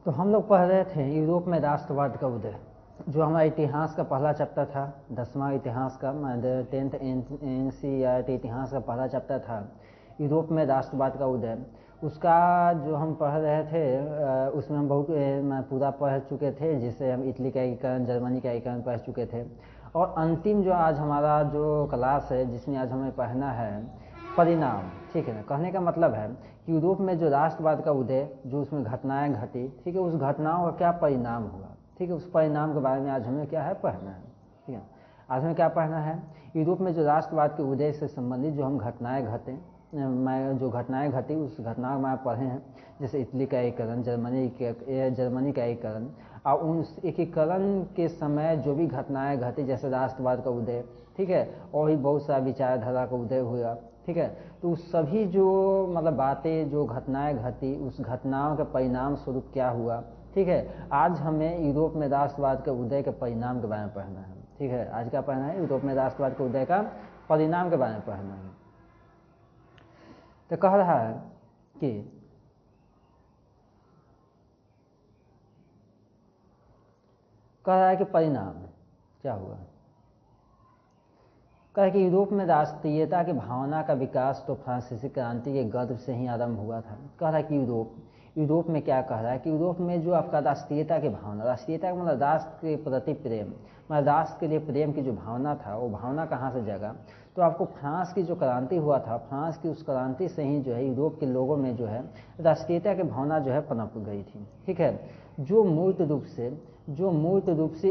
तो हम लोग पढ़ रहे थे यूरोप में राष्ट्रवाद का उदय, जो हमारा इतिहास का पहला चैप्टर था, 10वां इतिहास का 10th NCERT इतिहास का पहला चैप्टर था यूरोप में राष्ट्रवाद का उदय। उसका जो हम पढ़ रहे थे उसमें हम बहुत पूरा पढ़ चुके थे, जिससे हम इटली का एकीकरण, जर्मनी का एकीकरण पढ़ चुके थे। और अंतिम जो आज हमारा जो क्लास है जिसमें आज हमें पढ़ना है परिणाम, ठीक है ना। कहने का मतलब है कि यूरोप में जो राष्ट्रवाद का उदय, जो उसमें घटनाएं घटी, ठीक है, उस घटनाओं का क्या परिणाम हुआ, ठीक है, उस परिणाम के बारे में आज हमें क्या है पढ़ना है, ठीक है। आज हमें क्या पढ़ना है, यूरोप में जो राष्ट्रवाद के उदय से संबंधित जो हम घटनाएं घटे, मैं जो घटनाएं घटी उस घटनाओं में पढ़े हैं, जैसे इटली का एकीकरण, जर्मनी का एकीकरण, और उस एकीकरण के समय जो भी घटनाएं घटी, जैसे राष्ट्रवाद का उदय, ठीक है, और भी बहुत सारा विचारधारा का उदय हुआ, ठीक है। तो उस सभी जो मतलब बातें, जो घटनाएं घटी, उस घटनाओं के परिणाम स्वरूप क्या हुआ, ठीक है। आज हमें यूरोप में राष्ट्रवाद के उदय के परिणाम के बारे में पढ़ना है, ठीक है। आज क्या पढ़ना है, यूरोप में राष्ट्रवाद के उदय का परिणाम के बारे में पढ़ना है। तो कह रहा है कि परिणाम क्या हुआ। कहा कि यूरोप में राष्ट्रीयता की भावना का विकास तो फ्रांसीसी क्रांति के गर्भ से ही आरंभ हुआ था। कह रहा है कि यूरोप में क्या कह रहा है कि यूरोप में जो आपका राष्ट्रीयता की भावना, राष्ट्रीयता का मतलब राष्ट्र के प्रति प्रेम, मतलब राष्ट्र के लिए प्रेम की जो भावना था, वो भावना कहाँ से जगा, तो आपको फ्रांस की जो क्रांति हुआ था, फ्रांस की उस क्रांति से ही जो है यूरोप के लोगों में जो है राष्ट्रीयता की भावना जो है पनप गई थी, ठीक है। जो मूर्त रूप से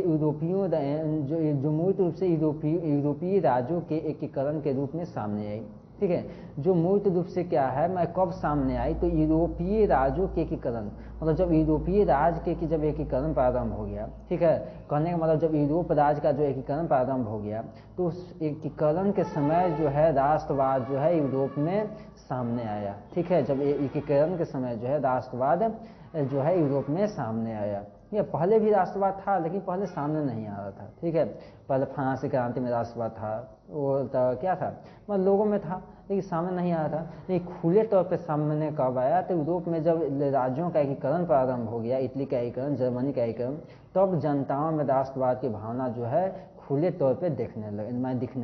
यूरोपीय राज्यों के एकीकरण के रूप में सामने आई, ठीक है। जो मूर्त रूप से क्या है, मैं कब सामने आई, तो यूरोपीय राज्यों के एकीकरण, मतलब जब यूरोपीय राज्य के जब एकीकरण प्रारंभ हो गया, ठीक है। कहने का मतलब जब यूरोप राज्य का जो एकीकरण प्रारंभ हो गया, तो उस एकीकरण के समय जो है राष्ट्रवाद जो है यूरोप में सामने आया, ठीक है। जब एकीकरण के समय जो है राष्ट्रवाद जो है यूरोप में सामने आया। ये पहले भी राष्ट्रवाद था, लेकिन पहले सामने नहीं आ रहा था, ठीक है। पहले फ्रांस की क्रांति में राष्ट्रवाद था, वो तो क्या था, मतलब लोगों में था, लेकिन सामने नहीं आ रहा था। लेकिन खुले तौर पे सामने कब आया, तो यूरोप में जब राज्यों का एकीकरण प्रारंभ हो गया, इटली का एकीकरण, जर्मनी का एकीकरण, तब जनताओं में राष्ट्रवाद की भावना जो है खुले तौर पर दिखने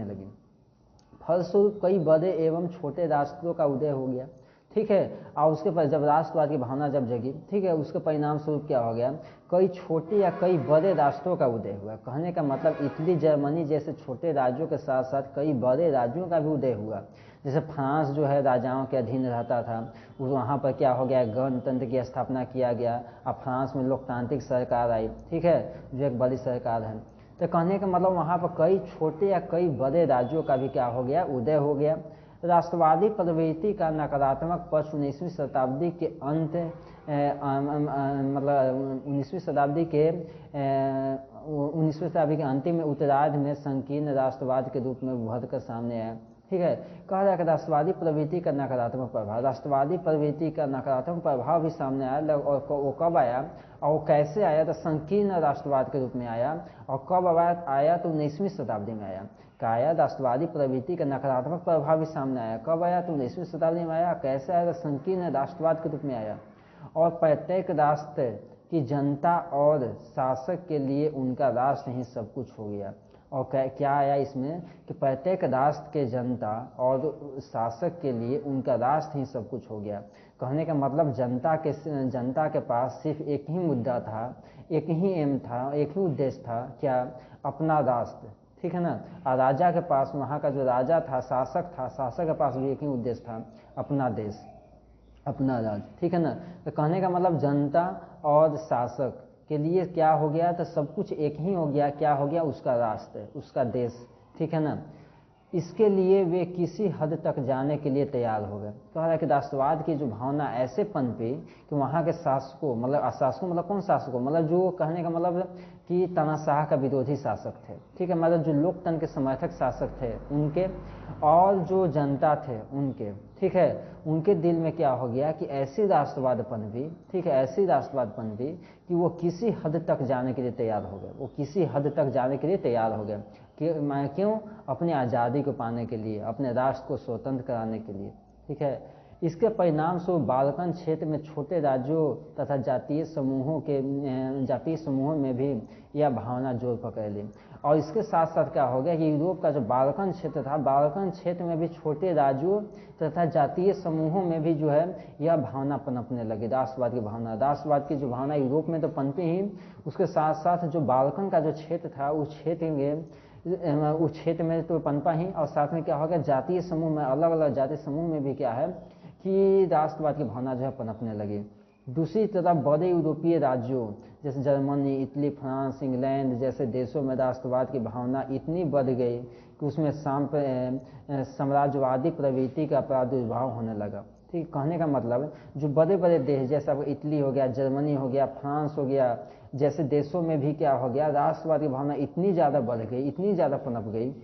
लगी। फलस्वरूप कई बड़े एवं छोटे राष्ट्रों का उदय हो गया, ठीक है। और उसके बाद जब राष्ट्रवाद की भावना जब जगी, ठीक है, उसके परिणाम स्वरूप क्या हो गया, कई छोटे या कई बड़े राष्ट्रों का उदय हुआ। कहने का मतलब इटली, जर्मनी जैसे छोटे राज्यों के साथ साथ कई बड़े राज्यों का भी उदय हुआ। जैसे फ्रांस जो है राजाओं के अधीन रहता था, वहाँ पर क्या हो गया, गणतंत्र की स्थापना किया गया। अब फ्रांस में लोकतांत्रिक सरकार आई, ठीक है, जो एक बड़ी सरकार है। तो कहने का मतलब वहाँ पर कई छोटे या कई बड़े राज्यों का भी क्या हो गया, उदय हो गया। राष्ट्रवादी प्रवृत्ति का नकारात्मक पक्ष 19वीं शताब्दी के अंत मतलब 19वीं शताब्दी के अंतिम में उत्तरार्ध में संकीर्ण राष्ट्रवाद के रूप में उभर कर सामने आया, ठीक है। कहा रहा है कि राष्ट्रवादी प्रवृत्ति का नकारात्मक प्रभाव, राष्ट्रवादी प्रवृत्ति का नकारात्मक प्रभाव भी सामने आया। और वो कब आया और वो कैसे आया, तो संकीर्ण राष्ट्रवाद के रूप में आया। और कब आया, तो 19वीं शताब्दी में आया। आया राष्ट्रवादी प्रवृत्ति का नकारात्मक प्रभाव भी सामने आया। कब आया, तो 19वीं शताब्दी में आया। कैसे आया, तो संकीर्ण राष्ट्रवाद के रूप में आया। और प्रत्येक राष्ट्र की जनता और शासक के लिए उनका राष्ट्र ही सब कुछ हो गया। और क्या आया इसमें कि प्रत्येक राष्ट्र के जनता और शासक के लिए उनका राष्ट्र ही सब कुछ हो गया। कहने का मतलब जनता के पास सिर्फ एक ही मुद्दा था, एक ही एम था, एक ही उद्देश्य था, क्या, अपना राष्ट्र, ठीक है ना। और राजा के पास, वहाँ का जो राजा था, शासक के पास भी एक ही उद्देश्य था, अपना देश, अपना राज्य, ठीक है ना। तो कहने का मतलब जनता और शासक के लिए क्या हो गया, तो सब कुछ एक ही हो गया। क्या हो गया, उसका राष्ट्र, उसका देश, ठीक है ना। इसके लिए वे किसी हद तक जाने के लिए तैयार हो गए। कह रहा है कि राष्ट्रवाद की जो भावना ऐसे पनपी कि वहाँ के शासकों, मतलब कौन शासकों, मतलब जो कहने का मतलब कि तानाशाह का विरोधी शासक थे, ठीक है, मतलब जो लोकतंत्र के समर्थक शासक थे उनके, और जो जनता थे उनके, ठीक है, उनके दिल में क्या हो गया कि ऐसी राष्ट्रवाद पनपी, ठीक है, ऐसी राष्ट्रवाद पनपी कि वो किसी हद तक जाने के लिए तैयार हो गए। वो किसी हद तक जाने के लिए तैयार हो गए क्यों, अपनी आज़ादी को पाने के लिए, अपने राष्ट्र को स्वतंत्र कराने के लिए, ठीक है। इसके परिणाम स्वरूप बाल्कन क्षेत्र में छोटे राज्यों तथा जातीय समूहों में भी यह भावना जोर पकड़ ली। और इसके साथ साथ क्या हो गया कि यूरोप का जो बाल्कन क्षेत्र था, बाल्कन क्षेत्र में भी छोटे राज्यों तथा जातीय समूहों में भी जो है यह भावना पनपने लगी, राष्ट्रवाद की भावना। राष्ट्रवाद की जो भावना यूरोप में तो पनपी ही, उसके साथ साथ जो बाल्कन का जो क्षेत्र था उस क्षेत्र में तो पनपा ही, और साथ में क्या हो गया जातीय समूह में, अलग अलग जातीय समूह में भी क्या है कि राष्ट्रवाद की भावना जो है पनपने लगी। दूसरी तरफ बड़े यूरोपीय राज्यों जैसे जर्मनी, इटली, फ्रांस, इंग्लैंड जैसे देशों में राष्ट्रवाद की भावना इतनी बढ़ गई कि उसमें साम्राज्यवादी प्रवृत्ति का प्रादुर्भाव होने लगा। ठीक, कहने का मतलब जो बड़े बड़े देश जैसे अब इटली हो गया, जर्मनी हो गया, फ्रांस हो गया जैसे देशों में भी क्या हो गया, राष्ट्रवाद की भावना इतनी ज़्यादा बढ़ गई, इतनी ज़्यादा पनप गई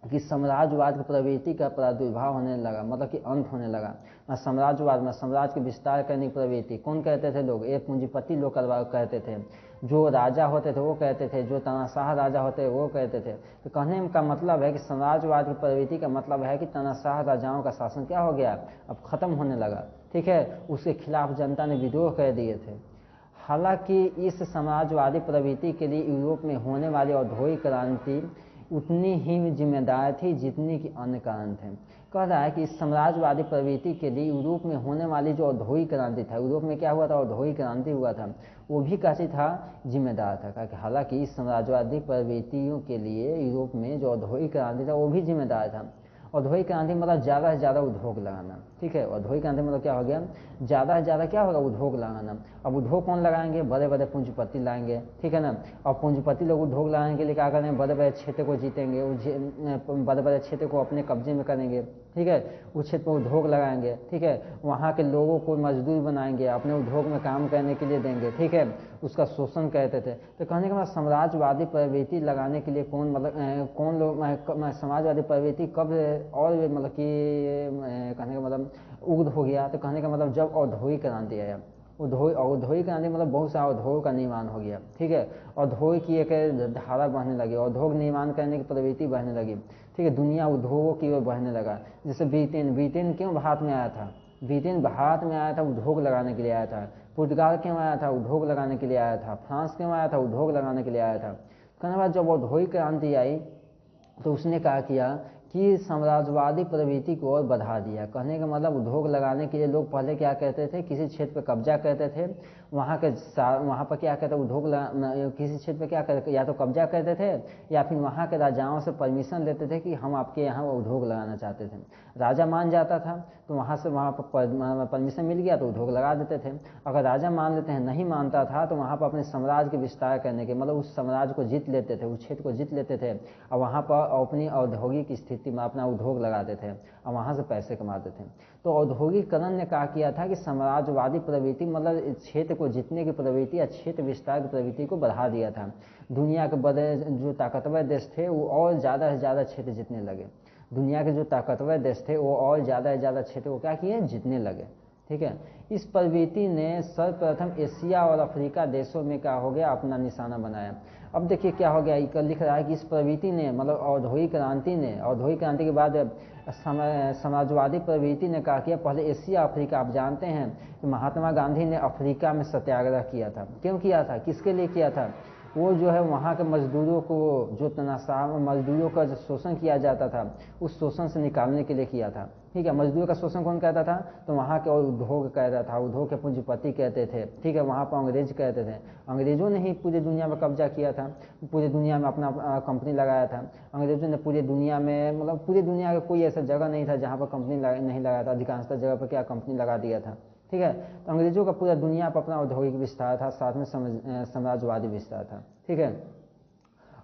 कि साम्राज्यवाद की प्रवृत्ति का प्रादुर्भाव होने लगा, मतलब कि अंत होने लगा। साम्राज्यवाद में साम्राज्य के विस्तार करने की प्रवृत्ति कौन कहते थे लोग? ये पूंजीपति लोग कहते थे। जो राजा होते थे वो कहते थे, जो तानाशाह राजा होते थे वो कहते थे। तो कहने का मतलब है कि साम्राज्यवाद की प्रवृत्ति का मतलब है कि तानाशाह राजाओं का शासन क्या हो गया, अब खत्म होने लगा। ठीक है, उसके खिलाफ जनता ने विद्रोह कर दिए थे। हालांकि इस समाजवादी प्रवृत्ति के लिए यूरोप में होने वाली औद्योगिक क्रांति उतनी ही जिम्मेदार थी जितनी कि अन्य कारण थे। कह रहा है कि इस साम्राज्यवादी प्रवृत्ति के लिए यूरोप में होने वाली जो औद्योगिक क्रांति था, यूरोप में क्या हुआ था, औद्योगिक क्रांति हुआ था, वो भी कैसी था, जिम्मेदार था। कि हालांकि इस साम्राज्यवादी प्रवृत्तियों के लिए यूरोप में जो औद्योगिक क्रांति था वो भी जिम्मेदार था। औद्योगिक क्रांति मतलब ज़्यादा से ज़्यादा उद्योग लगाना। ठीक है, औद्योगिक क्रांति मतलब क्या हो गया, ज़्यादा से ज़्यादा क्या होगा, उद्योग लगाना। अब उद्योग कौन लगाएंगे, बड़े बड़े पूंजीपति लाएंगे। ठीक है ना, और पूंजीपति लोग उद्योग लगाने के लिए क्या करेंगे, बड़े बड़े क्षेत्र को जीतेंगे, बड़े बड़े क्षेत्र को अपने कब्जे में करेंगे। ठीक है, उस क्षेत्र पर उद्योग लगाएंगे। ठीक है, वहाँ के लोगों को मजदूर बनाएंगे, अपने उद्योग में काम करने के लिए देंगे। ठीक है, उसका शोषण कहते थे। तो कहने का मतलब साम्राज्यवादी प्रवृत्ति लगाने के लिए कौन लोग समाजवादी प्रवृत्ति कब और मतलब कि कहने का मतलब उग्र हो गया, तो कहने का मतलब जब औद्योगिक क्रांति आया। औद्योगिक क्रांति मतलब बहुत सारा उद्योग का निर्माण हो गया। ठीक है, औद्योग की एक धारा बढ़ने लगी, उद्योग निर्माण करने की प्रवृत्ति बढ़ने लगी। ठीक है, दुनिया उद्योगों की ओर बढ़ने लगा। जैसे ब्रिटेन क्यों भारत में आया था, ब्रिटेन भारत में आया था उद्योग लगाने के लिए आया था। पुर्तगाल क्यों आया था, उद्योग लगाने के लिए आया था। फ्रांस क्यों आया था, उद्योग लगाने के लिए आया था। कहने बाद जब औद्योगिक क्रांति आई तो उसने क्या किया कि साम्राज्यवादी प्रवृत्ति को और बढ़ा दिया। कहने का मतलब उद्योग लगाने के लिए लोग पहले क्या कहते थे, किसी क्षेत्र पर कब्जा करते थे, वहाँ पर क्या कहते उद्योग किसी क्षेत्र पर क्या करते, या तो कब्जा करते थे या फिर वहाँ के राजाओं से परमिशन लेते थे कि हम आपके यहाँ उद्योग लगाना चाहते थे। राजा मान जाता था तो वहाँ पर परमिशन मिल गया तो उद्योग लगा देते थे। अगर राजा मान लेते हैं, नहीं मानता था तो वहाँ पर अपने साम्राज्य के विस्तार करने के मतलब उस साम्राज्य को जीत लेते थे, उस क्षेत्र को जीत लेते थे और वहाँ पर अपनी औद्योगिक स्थिति में अपना उद्योग लगाते थे और वहाँ से पैसे कमाते थे। तो औद्योगिकरण ने क्या किया था कि साम्राज्यवादी प्रवृत्ति मतलब क्षेत्र को जीतने की प्रवृत्ति या क्षेत्र विस्तार की प्रवृत्ति को बढ़ा दिया था। दुनिया के बड़े जो ताकतवर देश थे वो और ज़्यादा से ज़्यादा क्षेत्र जीतने लगे। दुनिया के जो ताकतवर देश थे वो और ज़्यादा से ज़्यादा क्षेत्र को क्या किए, जीतने लगे। ठीक है, इस प्रवृत्ति ने सर्वप्रथम एशिया और अफ्रीका देशों में क्या हो गया, अपना निशाना बनाया। अब देखिए क्या हो गया, लिख रहा है कि इस प्रवृत्ति ने मतलब औद्योगिक क्रांति के बाद समाजवादी प्रवृत्ति ने क्या किया, पहले एशिया अफ्रीका, आप जानते हैं कि महात्मा गांधी ने अफ्रीका में सत्याग्रह किया था। क्यों किया था, किसके लिए किया था, वो जो है वहाँ के मजदूरों को जो तनाशाह मजदूरों का जो शोषण किया जाता था उस शोषण से निकालने के लिए किया था। ठीक है, मजदूरों का शोषण कौन कहता था, तो वहाँ के उद्योग कहता था, उद्योग के पूंजीपति कहते थे। ठीक है, वहाँ पर अंग्रेज कहते थे। अंग्रेजों ने ही पूरी दुनिया में कब्जा किया था, पूरी दुनिया में अपना कंपनी लगाया था। अंग्रेजों ने पूरी दुनिया में मतलब पूरी दुनिया का कोई ऐसा जगह नहीं था जहाँ पर कंपनी नहीं लगाया था, अधिकांशतः जगह पर क्या कंपनी लगा दिया था। ठीक है, तो अंग्रेजों का पूरा दुनिया पर अपना औद्योगिक विस्तार था, साथ में साम्राज्यवादी विस्तार था। ठीक है,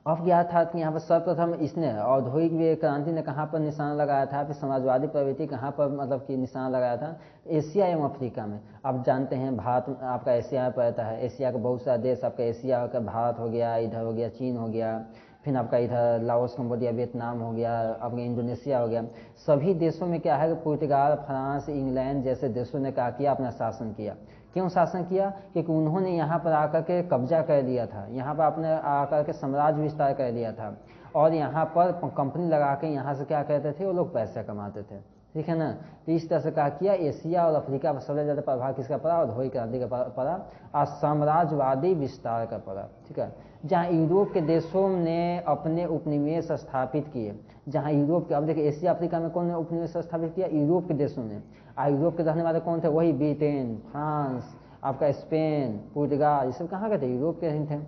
अब क्या था कि यहाँ पर सर्वप्रथम इसने औद्योगिक क्रांति ने कहाँ पर निशाना लगाया था, फिर समाजवादी प्रवृत्ति कहाँ पर मतलब कि निशाना लगाया था, एशिया एवं अफ्रीका में। आप जानते हैं भारत आपका एशिया में पड़ता है, एशिया के बहुत सारे देश आपका एशिया का, भारत हो गया, इधर हो गया चीन हो गया, फिर आपका इधर लाओस, कंबोडिया, वियतनाम हो गया, आपका इंडोनेशिया हो गया। सभी देशों में क्या है कि पुर्तगाल, फ्रांस, इंग्लैंड जैसे देशों ने क्या किया, अपना शासन किया। क्यों शासन किया, क्योंकि उन्होंने यहाँ पर आकर के कब्जा कर लिया था, यहाँ पर अपने आकर के साम्राज्य विस्तार कर लिया था और यहाँ पर कंपनी लगा के यहाँ से क्या करते थे, वो लोग पैसे कमाते थे। ठीक है ना। तो इस तरह से क्या किया, एशिया और अफ्रीका पर सबसे ज़्यादा प्रभाव किसका पड़ा, औद्योगिक क्रांति का पड़ा और साम्राज्यवादी विस्तार का पड़ा। ठीक है, जहाँ यूरोप के देशों ने अपने उपनिवेश स्थापित किए, जहाँ यूरोप के, अब देखिए एशिया अफ्रीका में कौन ने उपनिवेश स्थापित किया, यूरोप के देशों ने। और यूरोप के रहने वाले कौन थे, वही ब्रिटेन, फ्रांस, आपका स्पेन, पुर्तगाल, ये सब कहाँ के थे, यूरोप के ही थे।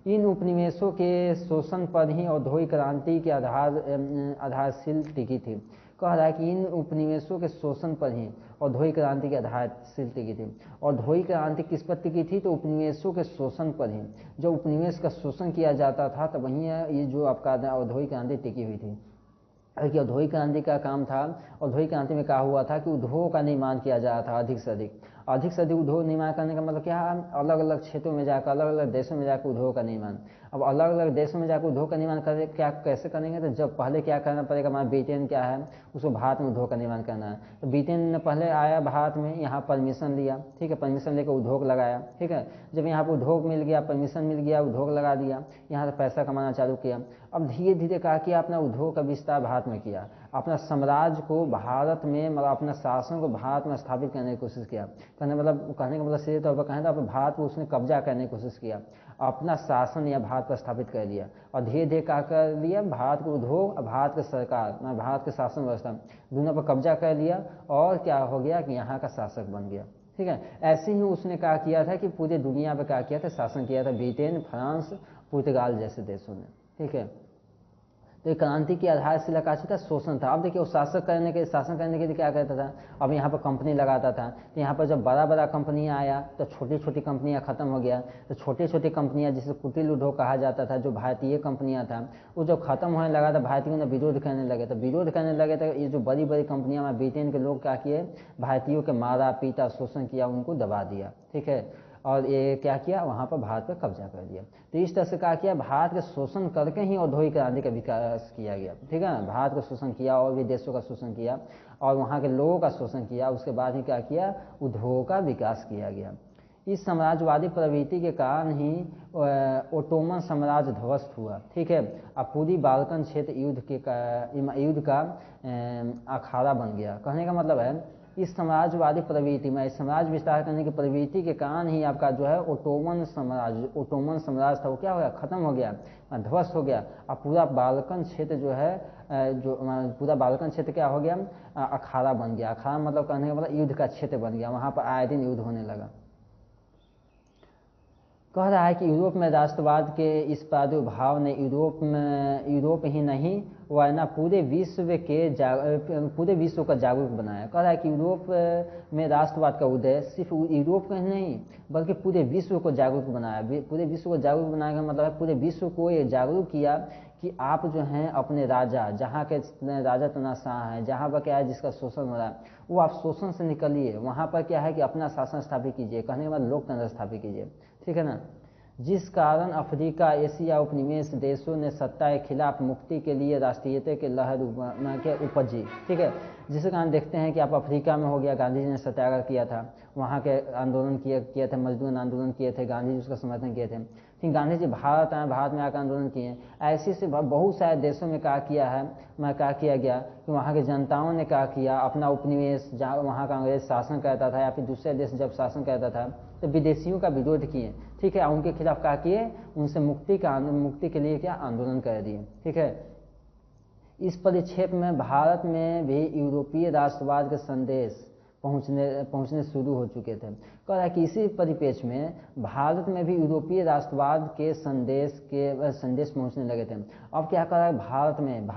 इन उपनिवेशों के शोषण पर ही औद्योगिक क्रांति के आधारशिल टिकी थी। कह रहा है कि इन उपनिवेशों के शोषण पर ही औद्योगिक क्रांति की आधारशिल टिकी थी। औद्योगिक क्रांति किस पर टिकी थी, तो उपनिवेशों के शोषण पर ही। जब उपनिवेश का शोषण किया जाता था तब वहीं ये जो आपका औद्योगिक क्रांति टिकी हुई थी। कि औद्योगिक क्रांति का काम था, औद्योगिक क्रांति में क्या हुआ था कि उद्योग का निर्माण किया जा रहा था अधिक से अधिक उद्योग निर्माण करने का मतलब क्या है, अलग अलग क्षेत्रों में जाकर, अलग अलग देशों में जाकर उद्योग का निर्माण। अब अलग अलग देशों में जाकर उद्योग का निर्माण करें, क्या कैसे करेंगे, तो जब पहले क्या करना पड़ेगा, हमारा ब्रिटेन क्या है, उसको भारत में उद्योग का निर्माण करना है। तो ब्रिटेन ने पहले आया भारत में, यहाँ परमिशन लिया, ठीक है, परमिशन लेकर उद्योग लगाया। ठीक है, जब यहाँ पर उद्योग मिल गया, परमिशन मिल गया, उद्योग लगा दिया, यहाँ से पैसा कमाना चालू किया। अब धीरे धीरे क्या किया, अपना उद्योग का विस्तार भारत में किया, अपना साम्राज्य को भारत में, मतलब अपना शासन को भारत में स्थापित करने की कोशिश किया। कहने का मतलब सीधे तौर पर कहें तो भारत को उसने कब्जा करने की कोशिश किया, अपना शासन या भारत पर स्थापित कर दिया। और धीरे धीरे क्या कर लिया, भारत के उद्योग और भारत की सरकार, भारत के शासन व्यवस्था दोनों पर कब्जा कर लिया, और क्या हो गया कि यहाँ का शासक बन गया। ठीक है, ऐसे ही उसने क्या किया था कि पूरी दुनिया पर क्या किया था, शासन किया था, ब्रिटेन, फ्रांस, पुर्तगाल जैसे देशों ने। ठीक है, तो ये क्रांति की आधारशिला का था, शोषण था। अब देखिए वो शासन करने के लिए क्या करता था, अब यहाँ पर कंपनी लगाता था, तो यहाँ पर जब बड़ा बड़ा कंपनियाँ आया तो छोटी छोटी कंपनियाँ खत्म हो गया। तो छोटी छोटी कंपनियाँ जिसे कुटीर उद्योग कहा जाता था, जो भारतीय कंपनियाँ था, वो जब खत्म होने लगा तो भारतीयों ने विरोध करने लगे। तो ये जो बड़ी बड़ी कंपनियाँ, ब्रिटेन के लोग क्या किए, भारतीयों के मारा पीटा, शोषण किया, उनको दबा दिया। ठीक है, और ये क्या किया, वहाँ पर भारत पर कब्जा कर दिया। तो इस तरह से क्या किया, भारत के शोषण करके ही औद्योगिक क्रांति का विकास किया गया। ठीक है ना, भारत का शोषण किया और भी देशों का शोषण किया और वहाँ के लोगों का शोषण किया, उसके बाद ही क्या किया, उद्योग का विकास किया गया। इस साम्राज्यवादी प्रवृत्ति के कारण ही ओटोमन साम्राज्य ध्वस्त हुआ। ठीक है, अब पूरी बाल्कन क्षेत्र युद्ध का अखाड़ा बन गया। कहने का मतलब है इस साम्राज्यवादी प्रवृत्ति में, साम्राज्य विस्तार करने की प्रवृत्ति के कारण ही आपका जो है ओटोमन साम्राज्य था, वो क्या हो गया, खत्म हो गया, ध्वस्त हो गया। अब पूरा बाल्कन क्षेत्र जो है, पूरा बाल्कन क्षेत्र क्या हो गया, अखाड़ा बन गया। अखाड़ा मतलब कहने का मतलब युद्ध का क्षेत्र बन गया, वहाँ पर आए दिन युद्ध होने लगा। कह रहा है कि यूरोप में राष्ट्रवाद के इस प्रादुर्भाव ने यूरोप ही नहीं वरना पूरे विश्व का जागरूक बनाया। कह रहा है कि यूरोप में राष्ट्रवाद का उदय सिर्फ यूरोप का ही नहीं बल्कि पूरे विश्व को जागरूक बनाया। पूरे विश्व को जागरूक बनाने का मतलब है पूरे विश्व को ये जागरूक किया कि आप जो हैं अपने राजा, जहाँ के राजा तानाशाह हैं, जहाँ पर क्या है जिसका शोषण हो रहा है, वो आप शोषण से निकलिए, वहाँ पर क्या है कि अपना शासन स्थापित कीजिए। कहने के बाद लोकतंत्र स्थापित कीजिए। ठीक है ना, जिस कारण अफ्रीका एशिया उपनिवेश देशों ने सत्ता के खिलाफ मुक्ति के लिए राष्ट्रीयता के लहर उपजी। ठीक है, जिस कारण देखते हैं कि आप अफ्रीका में हो गया, गांधी जी ने सत्याग्रह किया था, वहाँ के आंदोलन किए थे, मजदूर आंदोलन किए थे, गांधी जी उसका समर्थन किए थे। फिर गांधी जी भारत आए, भारत में आकर आंदोलन किए। ऐसे से बहुत सारे देशों में क्या किया है, क्या किया गया कि वहाँ की जनताओं ने क्या किया, अपना उपनिवेश जहाँ वहाँ का अंग्रेज शासन करता था या फिर दूसरे देश जब शासन करता था तो विदेशियों का विरोध किए। ठीक है, उनके खिलाफ क्या किए, उनसे मुक्ति के लिए क्या आंदोलन कर दिए। ठीक है, इस परिक्षेप में भारत में भी यूरोपीय राष्ट्रवाद के संदेश पहुंचने शुरू हो चुके थे। कह रहा है कि इसी परिप्रेक्ष्य में भारत में भी यूरोपीय राष्ट्रवाद के संदेश पहुंचने लगे थे। अब क्या कर रहा है, भारत में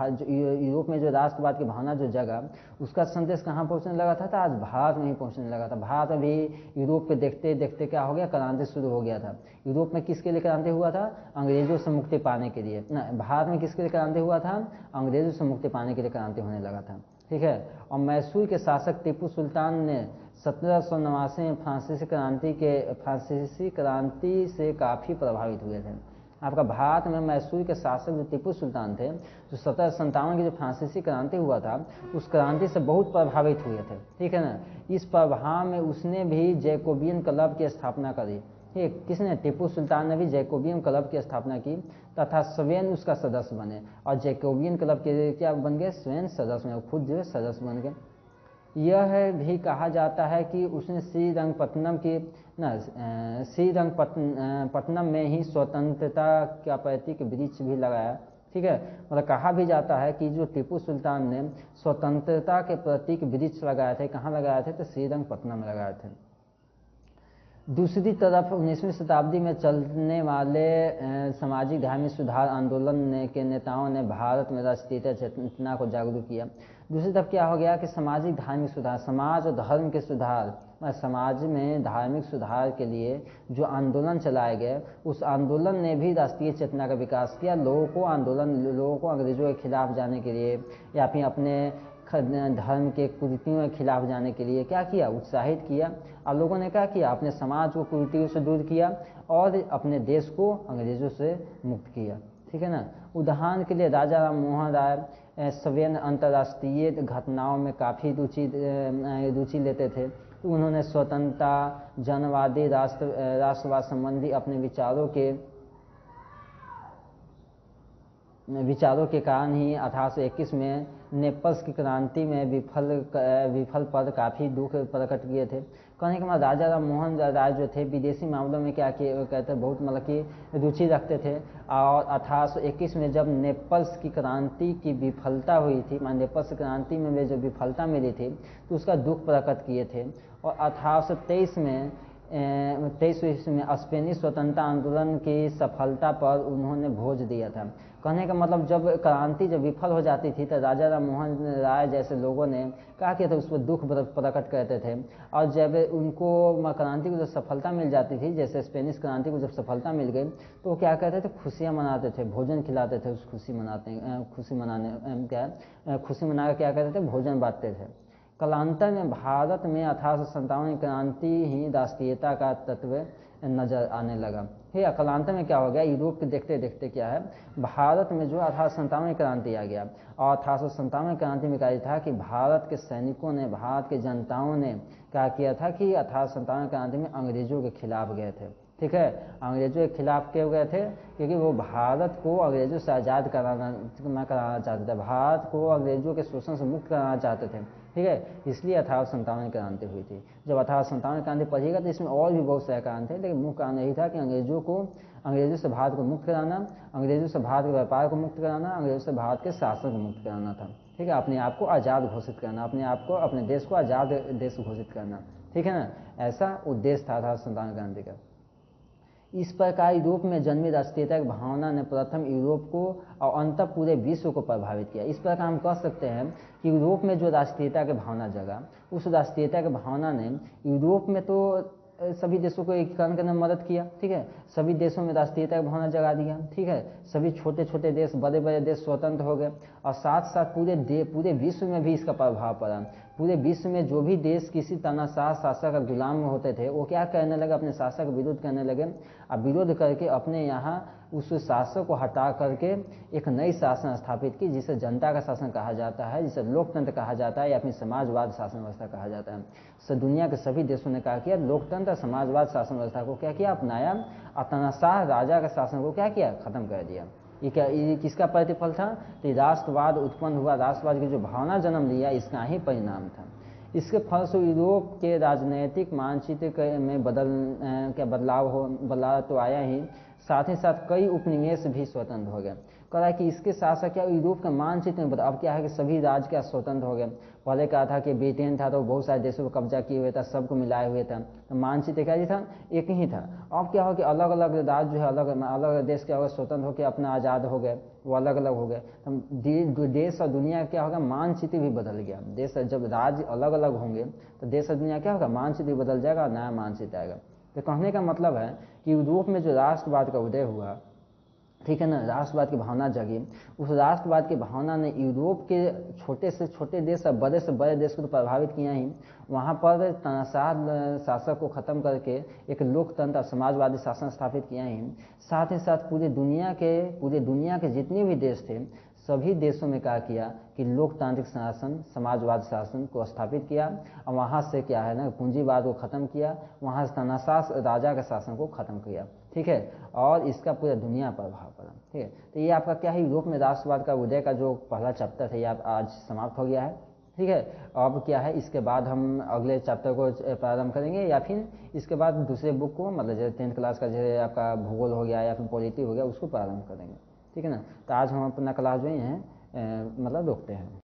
यूरोप में जो राष्ट्रवाद की भावना जो जगह, उसका संदेश कहाँ पहुंचने लगा था, आज भारत में ही पहुंचने लगा था। भारत में भी यूरोप के देखते देखते क्या हो गया, क्रांति शुरू हो गया था। यूरोप में किसके लिए क्रांति हुआ था, अंग्रेजों से मुक्ति पाने के लिए। भारत में किसके लिए क्रांति हुआ था, अंग्रेजों से मुक्ति पाने के लिए क्रांति होने लगा था। ठीक है, और मैसूर के शासक टीपू सुल्तान ने 1789 में फ्रांसीसी क्रांति से काफ़ी प्रभावित हुए थे। आपका भारत में मैसूर के शासक जो टीपू सुल्तान थे, जो 1757 की जो फ्रांसीसी क्रांति हुआ था, उस क्रांति से बहुत प्रभावित हुए थे। ठीक है ना, इस प्रभाव में उसने भी जैकोबियन क्लब की स्थापना करी। ठीक, किसने, टीपू सुल्तान ने भी जैकोबियन क्लब की स्थापना की तथा स्वयं उसका सदस्य बने। और जैकोबियन क्लब के क्या बन गए, स्वयं सदस्य बने, खुद जो है सदस्य बन गए। यह भी कहा जाता है कि उसने श्रीरंगपट्टनम की श्रीरंगपट्टनम में ही स्वतंत्रता का प्रतीक वृक्ष भी लगाया। ठीक है, मतलब कहा भी जाता है कि जो टीपू सुल्तान ने स्वतंत्रता के प्रतीक वृक्ष लगाए थे, कहाँ लगाए थे, तो श्रीरंगपट्टनम में लगाए थे। दूसरी तरफ 19वीं शताब्दी में चलने वाले सामाजिक धार्मिक सुधार आंदोलन के नेताओं ने भारत में राष्ट्रीयता चेतना को जागरूक किया। दूसरी तरफ क्या हो गया कि सामाजिक धार्मिक सुधार, समाज और धर्म के सुधार, समाज में धार्मिक सुधार के लिए जो आंदोलन चलाए गए, उस आंदोलन ने भी राष्ट्रीय चेतना का विकास किया। लोगों को अंग्रेजों के खिलाफ जाने के लिए या फिर अपने धर्म के कुरीतियों के खिलाफ जाने के लिए क्या किया, उत्साहित किया। और लोगों ने क्या किया, अपने समाज को कुरीतियों से दूर किया और अपने देश को अंग्रेजों से मुक्त किया। ठीक है ना। उदाहरण के लिए राजा राम मोहन राय सवर्ण अंतर्राष्ट्रीय घटनाओं में काफ़ी रुचि लेते थे। तो उन्होंने स्वतंत्रता, जनवादी, राष्ट्रवाद संबंधी अपने विचारों के कारण ही 1821 में नेपल्स की क्रांति में विफल पर काफ़ी दुख प्रकट किए थे। कहने के बाद राजा राम मोहन राय जो थे विदेशी मामलों में क्या किए, कहते बहुत मतलब कि रुचि रखते थे। और 1821 में जब नेपल्स की क्रांति की विफलता हुई थी, नेपल्स क्रांति में वे जो विफलता मिली थी, तो उसका दुख प्रकट किए थे। और 1823 में स्पेनिश स्वतंत्रता आंदोलन की सफलता पर उन्होंने भोज दिया था। कहने का मतलब जब क्रांति जब विफल हो जाती थी तो राजा राम मोहन राय जैसे लोगों ने क्या किया था, उस पर दुख प्रकट करते थे। और जब उनको क्रांति को जब सफलता मिल जाती थी, जैसे स्पेनिश क्रांति को जब सफलता मिल गई, तो वो क्या कहते थे, खुशियाँ मनाते थे, भोजन खिलाते थे। उस खुशी मनाकर क्या करते थे, भोजन बांटते थे। कालांतर में भारत में 1857 की क्रांति ही राष्ट्रीयता का तत्व नजर आने लगा। ठीक है, कालांतर में क्या हो गया, यूरोप के देखते देखते क्या है, भारत में जो 1857 की क्रांति आ गया। और 1857 की क्रांति में क्या था कि भारत के सैनिकों ने, भारत के जनताओं ने क्या किया था कि 1857 की क्रांति में अंग्रेजों के खिलाफ गए थे। ठीक है, अंग्रेजों के खिलाफ क्यों गए थे, क्योंकि वो भारत को अंग्रेजों से आज़ाद कराना चाहते थे, भारत को अंग्रेजों के शोषण से मुक्त कराना चाहते थे। ठीक है, इसलिए 1857 की क्रांति हुई थी। जब 1857 की क्रांति पढ़िएगा तो इसमें और भी बहुत सारे कारण थे, लेकिन मुख्य कारण यही था कि अंग्रेजों से भारत को मुक्त कराना, अंग्रेजों से भारत के व्यापार को मुक्त कराना, अंग्रेजों से भारत के शासन को मुक्त कराना था। ठीक है, अपने आप को आज़ाद घोषित करना, अपने देश को आज़ाद देश घोषित करना। ठीक है ना, ऐसा उद्देश्य था 1857 क्रांति का। इस प्रकार यूरोप में जन्मी राष्ट्रीयता की भावना ने प्रथम यूरोप को और अंत पूरे विश्व को प्रभावित किया। इस प्रकार हम कह सकते हैं कि यूरोप में जो राष्ट्रीयता की भावना जगा, उस राष्ट्रीयता की भावना ने यूरोप में तो सभी देशों को एकीकरण करने में मदद किया। ठीक है, सभी देशों में राष्ट्रीयता की भावना जगा दिया। ठीक है, सभी छोटे छोटे देश, बड़े बड़े देश स्वतंत्र हो गए। और साथ साथ पूरे विश्व में भी इसका प्रभाव पड़ा। पूरे विश्व में जो भी देश किसी तानाशाह शासक का गुलाम होते थे, वो क्या करने लगे, अपने शासक का विरोध करने लगे। और विरोध करके अपने यहाँ उस शासक को हटा करके एक नई शासन स्थापित की, जिसे जनता का शासन कहा जाता है, जिसे लोकतंत्र कहा जाता है, या अपनी समाजवाद शासन व्यवस्था कहा जाता है। दुनिया के सभी देशों ने क्या किया, लोकतंत्र समाजवाद शासन व्यवस्था को क्या किया, अपनाया। और तानाशाह राजा के शासन को क्या किया, खत्म कर दिया। ये किसका प्रतिफल था, तो राष्ट्रवाद उत्पन्न हुआ, राष्ट्रवाद की जो भावना जन्म लिया, इसका ही परिणाम था। इसके फलस्वरूप यूरोप के राजनैतिक मानचित्र में बदलाव तो आया ही, साथ ही साथ कई उपनिवेश भी स्वतंत्र हो गए। कह रहा है कि इसके साथ साथ क्या यूरोप के मानचित्र में अब क्या है कि सभी राज्य क्या स्वतंत्र हो गए। पहले कहा था कि ब्रिटेन था तो बहुत सारे देशों को कब्जा किए हुए था, सबको मिलाए हुए था, तो मानचित्र क्या था, एक ही था। अब क्या हो कि अलग अलग राज्य जो है, अलग अलग देश क्या होगा, स्वतंत्र होकर अपना आज़ाद हो गए, वो अलग अलग हो गए। तो देश और दुनिया क्या होगा, मानचित्र भी बदल गया। देश जब राज्य अलग अलग होंगे तो देश और दुनिया क्या होगा, मानचित्र भी बदल जाएगा, नया मानचित्र आएगा। तो कहने का मतलब है कि यूरोप में जो राष्ट्रवाद का उदय हुआ, ठीक है ना, राष्ट्रवाद की भावना जगी, उस राष्ट्रवाद की भावना ने यूरोप के छोटे से छोटे देश और बड़े से बड़े देश को तो प्रभावित किया ही, वहाँ पर तानाशाह शासक को खत्म करके एक लोकतंत्र समाजवादी शासन स्थापित किया ही, साथ ही साथ पूरे दुनिया के जितने भी देश थे, सभी देशों में क्या किया कि लोकतांत्रिक शासन, समाजवाद शासन को स्थापित किया। और वहाँ से क्या है ना, पूंजीवाद को खत्म किया, वहाँ से तानाशाह राजा के शासन को खत्म किया। ठीक है, और इसका पूरा दुनिया पर प्रभाव पड़ा। ठीक है, तो ये आपका क्या है, यूरोप में राष्ट्रवाद का उदय का जो पहला चैप्टर है, ये आज समाप्त हो गया है। ठीक है। अब क्या है, इसके बाद हम अगले चैप्टर को प्रारंभ करेंगे, या फिर इसके बाद दूसरे बुक को, मतलब जैसे 10th क्लास का जैसे आपका भूगोल हो गया या फिर पॉलिटी हो गया, उसको प्रारंभ करेंगे। ठीक है ना। तो आज हम अपना क्लास जो है मतलब रोकते हैं।